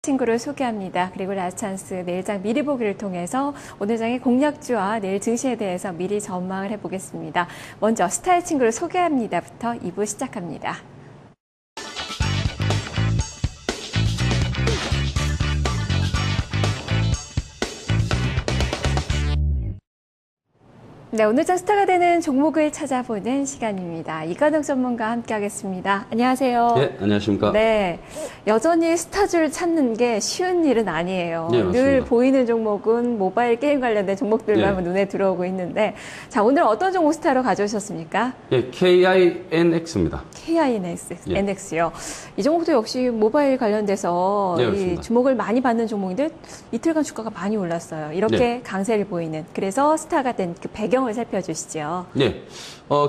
친구를 소개합니다. 그리고 라스찬스 내일장 미리 보기를 통해서 오늘 장의 공략주와 내일 증시에 대해서 미리 전망을 해보겠습니다. 먼저 스타의 친구를 소개합니다부터 2부 시작합니다. 네, 오늘 장 스타가 되는 종목을 찾아보는 시간입니다. 이관욱 전문가와 함께하겠습니다. 안녕하세요. 네, 안녕하십니까. 네, 여전히 스타주를 찾는 게 쉬운 일은 아니에요. 네, 늘 맞습니다. 보이는 종목은 모바일 게임 관련된 종목들만 네. 눈에 들어오고 있는데, 자, 오늘 어떤 종목 스타로 가져오셨습니까? 예, KINX입니다. 예. NX요. 이 종목도 역시 모바일 관련돼서 네, 이 그렇습니다. 주목을 많이 받는 종목인데 이틀간 주가가 많이 올랐어요. 이렇게 네. 강세를 보이는. 그래서 스타가 된 그 배경을 살펴주시죠. 네,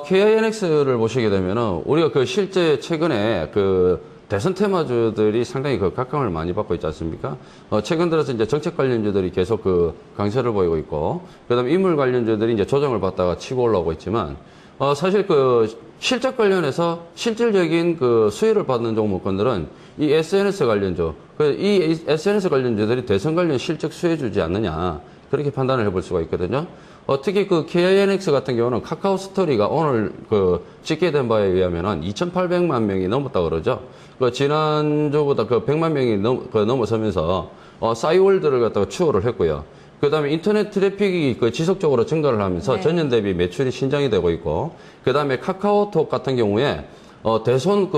KINX를 보시게 되면은 우리가 그 실제 최근에 그 대선 테마주들이 상당히 그 각광을 많이 받고 있지 않습니까? 최근 들어서 이제 정책 관련주들이 계속 그 강세를 보이고 있고, 그다음에 인물 관련주들이 이제 조정을 받다가 치고 올라오고 있지만, 사실 그 실적 관련해서 실질적인 그 수혜를 받는 종목군들은 이 SNS 관련주, 이 SNS 관련주들이 대선 관련 실적 수혜 주지 않느냐, 그렇게 판단을 해볼 수가 있거든요. 특히 그 KINX 같은 경우는 카카오 스토리가 오늘 그 집계 된 바에 의하면은 2,800만 명이 넘었다 그러죠. 그 지난주보다 그 100만 명이 넘어서면서 싸이월드를 갖다가 추월을 했고요. 그 다음에 인터넷 트래픽이 그 지속적으로 증가를 하면서 네. 전년 대비 매출이 신장이 되고 있고, 그 다음에 카카오톡 같은 경우에 대선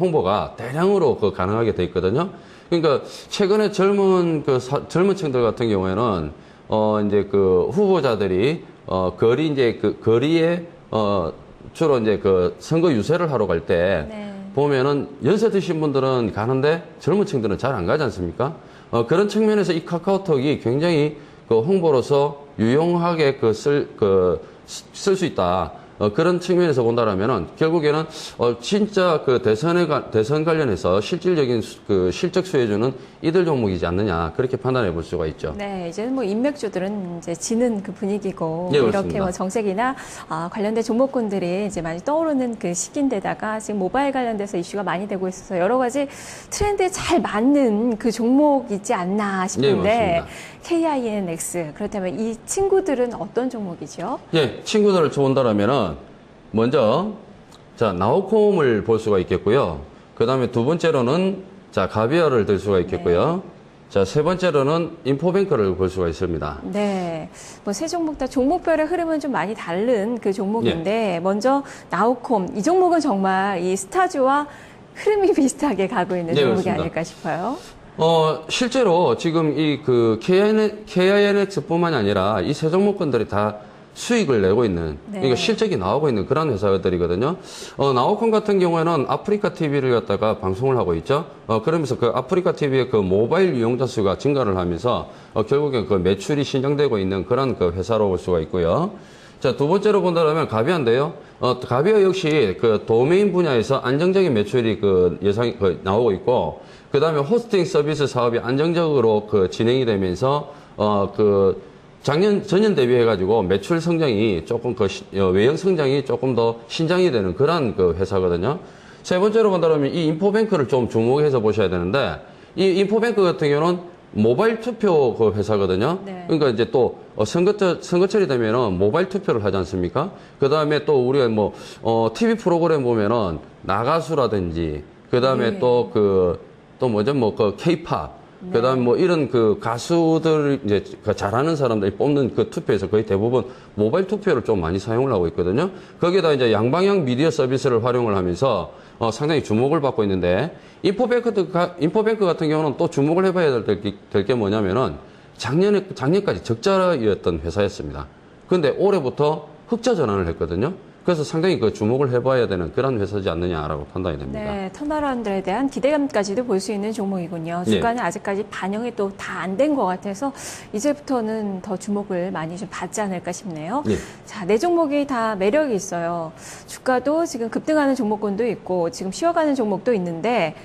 홍보가 대량으로 가능하게 돼 있거든요. 그러니까 최근에 젊은 층들 같은 경우에는 이제 그 후보자들이 거리에 주로 이제 그 선거 유세를 하러 갈 때 네. 보면은 연세 드신 분들은 가는데 젊은 층들은 잘 안 가지 않습니까? 그런 측면에서 이 카카오톡이 굉장히 그 홍보로서 유용하게 쓸 수 있다. 그런 측면에서 본다라면은 결국에는 진짜 그 대선 관련해서 실질적인 그 실적 수혜주는 이들 종목이지 않느냐, 그렇게 판단해 볼 수가 있죠. 네, 이제는 뭐 인맥주들은 이제 지는 그 분위기고, 네, 이렇게 그렇습니다. 뭐 정책이나 관련된 종목군들이 이제 많이 떠오르는 그 시기인데다가 지금 모바일 관련돼서 이슈가 많이 되고 있어서 여러 가지 트렌드에 잘 맞는 그 종목이지 않나 싶은데, 네, 맞습니다. KINX. 그렇다면 이 친구들은 어떤 종목이죠? 예, 친구들을 본다라면은 먼저 자 나우콤을 볼 수가 있겠고요. 그 다음에 두 번째로는 자 가비아를 들 수가 있겠고요. 자 세 번째로는 인포뱅크를 볼 수가 있습니다. 네, 뭐 세 종목 다 종목별의 흐름은 좀 많이 다른 그 종목인데 먼저 나우콤 이 종목은 정말 이 스타주와 흐름이 비슷하게 가고 있는 네, 종목이 그렇습니다. 아닐까 싶어요. 실제로 지금 이 그 KINX뿐만이 아니라 이 세 종목군들이 다 수익을 내고 있는, 네. 그러니까 실적이 나오고 있는 그런 회사들이거든요. 나우콤 같은 경우에는 아프리카 TV를 갖다가 방송을 하고 있죠. 그러면서 그 아프리카 TV의 그 모바일 유용자 수가 증가를 하면서 결국엔 그 매출이 신장되고 있는 그런 그 회사로 볼 수가 있고요. 자, 두 번째로 본다면 가비아인데요. 가비아 역시 그 도메인 분야에서 안정적인 매출이 나오고 있고, 그 다음에 호스팅 서비스 사업이 안정적으로 진행이 되면서, 전년 대비해가지고 매출 성장이 조금 외형 성장이 조금 더 신장이 되는 그런 그 회사거든요. 세 번째로 본다면 이 인포뱅크를 좀 주목해서 보셔야 되는데, 이 인포뱅크 같은 경우는 모바일 투표 그 회사거든요. 네. 그러니까 이제 또 선거철이 되면은 모바일 투표를 하지 않습니까? 그 다음에 또 우리가 뭐 TV 프로그램 보면은 나가수라든지, 그 다음에 네. 또 뭐죠, K-팝, 그 다음에 뭐 이런 그 가수들 이제 잘하는 사람들이 뽑는 그 투표에서 거의 대부분 모바일 투표를 좀 많이 사용을 하고 있거든요. 거기에다 이제 양방향 미디어 서비스를 활용을 하면서 상당히 주목을 받고 있는데, 인포뱅크 같은 경우는 또 주목을 해봐야 될 게 뭐냐면은 작년까지 적자였던 회사였습니다. 근데 올해부터 흑자 전환을 했거든요. 그래서 상당히 그 주목을 해봐야 되는 그런 회사지 않느냐라고 판단이 됩니다. 네, 턴어라운드에 대한 기대감까지도 볼 수 있는 종목이군요. 주가는 아직까지 반영이 또 다 안 된 것 같아서 이제부터는 더 주목을 많이 좀 받지 않을까 싶네요. 네. 자, 네 종목이 다 매력이 있어요. 주가도 지금 급등하는 종목군도 있고 지금 쉬어가는 종목도 있는데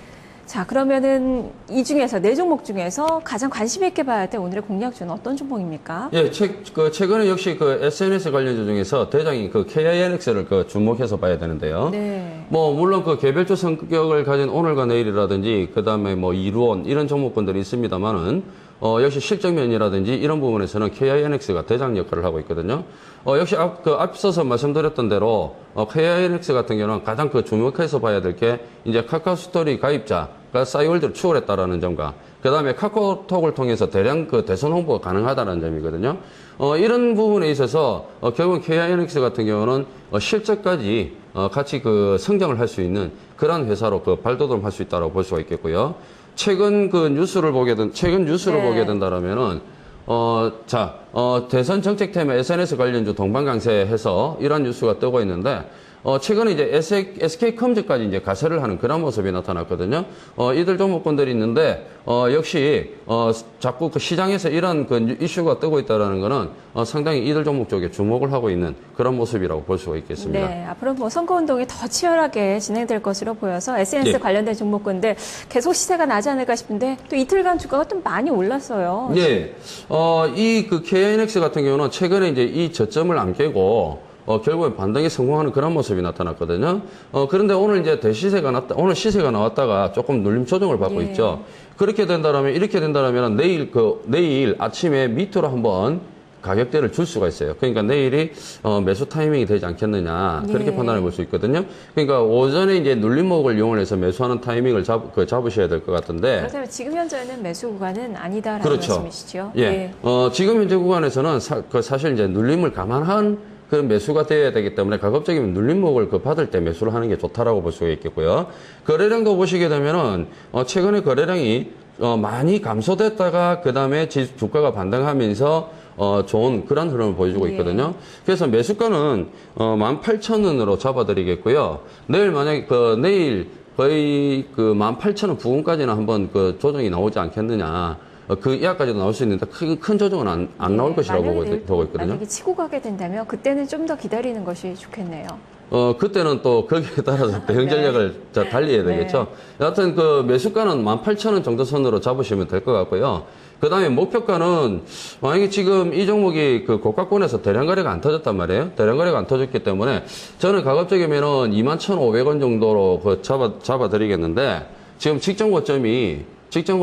자, 그러면은 이 중에서 네 종목 중에서 가장 관심 있게 봐야 될 오늘의 공략주는 어떤 종목입니까? 예, 최근에 역시 그 SNS 관련주 중에서 대장인 그 KINX를 주목해서 봐야 되는데요. 네. 뭐, 물론 그 개별주 성격을 가진 오늘과 내일이라든지, 그 다음에 뭐, 이루온, 이런 종목군들이 있습니다만은, 역시 실적면이라든지 이런 부분에서는 KINX가 대장 역할을 하고 있거든요. 역시 앞서서 말씀드렸던 대로, KINX 같은 경우는 가장 주목해서 봐야 될 게, 이제 카카오스토리 가입자가 싸이월드를 추월했다라는 점과, 그 다음에 카카오톡을 통해서 대량 대선 홍보가 가능하다는 점이거든요. 이런 부분에 있어서, 결국 KINX 같은 경우는 실적까지 같이 성장을 할 수 있는 그런 회사로 발돋움 할 수 있다고 볼 수가 있겠고요. 최근 뉴스를 보게 된다라면은, 대선 정책 테마 SNS 관련주 동반 강세해서 이런 뉴스가 뜨고 있는데, 최근에 이제 SK컴즈까지 이제 가세를 하는 그런 모습이 나타났거든요. 이들 종목군들이 있는데, 역시, 자꾸 시장에서 이런 이슈가 뜨고 있다는 거는, 상당히 이들 종목 쪽에 주목을 하고 있는 그런 모습이라고 볼 수가 있겠습니다. 네, 앞으로 뭐 선거운동이 더 치열하게 진행될 것으로 보여서 SNS 예. 관련된 종목군들 계속 시세가 나지 않을까 싶은데 또 이틀간 주가가 좀 많이 올랐어요. 예. KINX 같은 경우는 최근에 이제 이 저점을 안 깨고, 결국에 반등에 성공하는 그런 모습이 나타났거든요. 그런데 오늘 이제 오늘 시세가 나왔다가 조금 눌림 조정을 받고 예. 있죠. 이렇게 된다라면 내일 아침에 밑으로 한번 가격대를 줄 수가 있어요. 그러니까 내일이 매수 타이밍이 되지 않겠느냐 그렇게 예. 판단해 볼 수 있거든요. 그러니까 오전에 이제 눌림목을 이용해서 매수하는 타이밍을 잡으셔야 될 것 같은데. 그렇다면 지금 현재는 매수 구간은 아니다라는 그렇죠. 말씀이시죠? 예. 예. 지금 현재 구간에서는 사실 이제 눌림을 감안한 그런 매수가 되어야 되기 때문에 가급적이면 눌림목을 받을 때 매수를 하는 게 좋다라고 볼 수가 있겠고요. 거래량도 보시게 되면은 최근에 거래량이 많이 감소됐다가 그 다음에 주가가 반등하면서 좋은 그런 흐름을 보여주고 있거든요. 그래서 매수가는 18,000원으로 잡아드리겠고요. 내일 만약에 내일 거의 18,000원 부근까지는 한번 조정이 나오지 않겠느냐. 그 이하까지도 나올 수 있는데 큰 조정은 안 나올 것이라고 보고 있거든요. 만약에 치고 가게 된다면 그때는 좀 더 기다리는 것이 좋겠네요. 그때는 또 거기에 따라서 대응 전략을 달리해야 되겠죠. 여하튼 매수가는 18,000원 정도 선으로 잡으시면 될 것 같고요. 그 다음에 목표가는 만약에 지금 이 종목이 고가권에서 대량 거래가 안 터졌단 말이에요. 대량 거래가 안 터졌기 때문에 저는 가급적이면은 21,500원 정도로 잡아드리겠는데 지금 직전 고점이 지금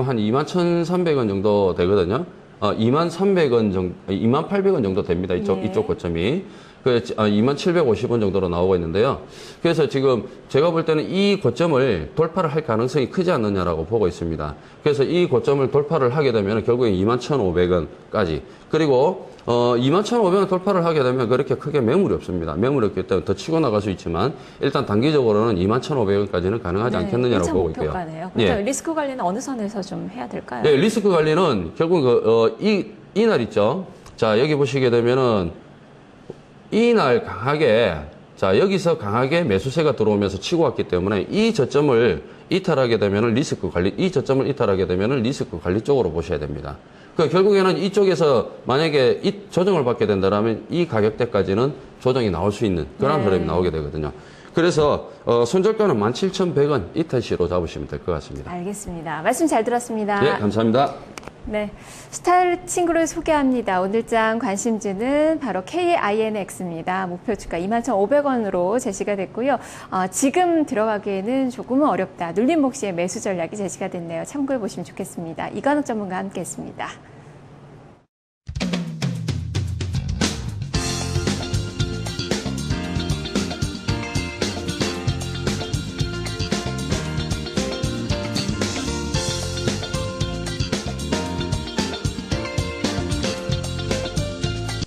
한 21,300원 정도 되거든요. 23,800원 정도 됩니다. 이쪽 고점이. 2750원 정도로 나오고 있는데요. 그래서 지금 제가 볼 때는 이 고점을 돌파를 할 가능성이 크지 않느냐라고 보고 있습니다. 그래서 이 고점을 돌파를 하게 되면 결국에 21,500원까지. 그리고 21,500원 돌파를 하게 되면 그렇게 크게 매물이 없습니다. 매물이 없기 때문에 더 치고 나갈 수 있지만 일단 단기적으로는 21,500원까지는 가능하지 않겠느냐고 보고 있고요. 그렇다면 예. 리스크 관리는 어느 선에서 좀 해야 될까요? 네, 리스크 관리는 결국 이날 있죠. 자, 여기 보시게 되면은 이날 강하게 여기서 강하게 매수세가 들어오면서 치고 왔기 때문에 이 저점을 이탈하게 되면은 리스크 관리 쪽으로 보셔야 됩니다. 결국에는 이쪽에서 만약에 조정을 받게 된다면 이 가격대까지는 조정이 나올 수 있는 그런 흐름이 나오게 되거든요. 그래서 손절가는 17,100원 이탈시로 잡으시면 될 것 같습니다. 알겠습니다. 말씀 잘 들었습니다. 네, 감사합니다. 네, 스타일 친구를 소개합니다. 오늘장 관심주는 바로 KINX입니다. 목표주가 21,500원으로 제시가 됐고요. 지금 들어가기에는 조금은 어렵다. 눌림목 시에 매수 전략이 제시가 됐네요. 참고해 보시면 좋겠습니다. 이관욱 전문가와 함께했습니다.